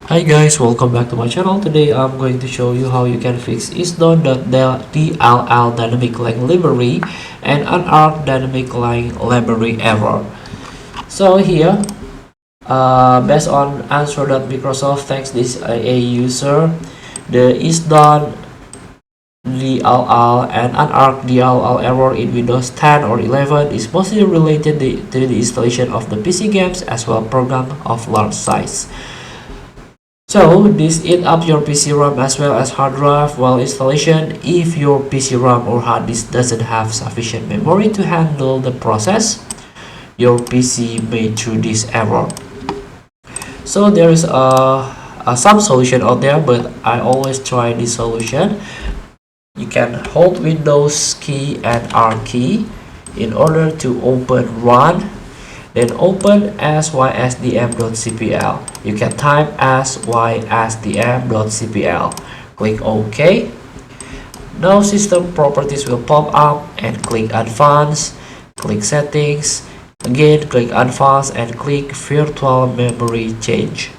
Hi guys, welcome back to my channel. Today I'm going to show you how you can fix Isdone.dll dynamic line library and Unarc dynamic line library error. So here, based on answer that Microsoft thanks this a user, the Isdone DLL and Unarc.dll error in Windows 10 or 11 is mostly related to the installation of the PC games as well program of large size. So this eats up your PC RAM as well as hard drive while installation if your PC RAM or hard disk doesn't have sufficient memory to handle the process. Your PC may throw this error. So there is some solution out there, but I always try this solution. You can hold Windows key and R key in order to open run. Then open sysdm.cpl. You can type sysdm.cpl. Click OK. Now system properties will pop up and click advanced. Click settings. Again click advanced and click virtual memory change.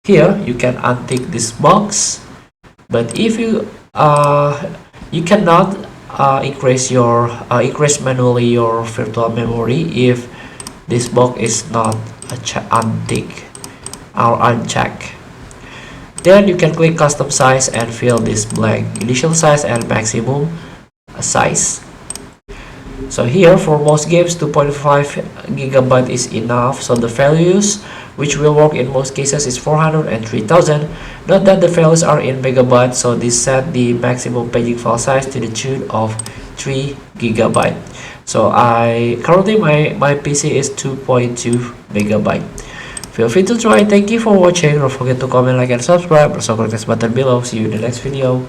Here you can untick this box. But if you cannot increase manually your virtual memory if this box is not unticked or unchecked. Then you can click custom size and fill this blank initial size and maximum size. So here for most games 2.5 GB is enough, so the values which will work in most cases is 400 and 3000. Note that the values are in megabytes, so this set the maximum paging file size to the tune of 3 GB. So currently my PC is 2.2 megabyte. Feel free to try. Thank you for watching. Don't forget to comment, like, and subscribe. Also click this button below. See you in the next video.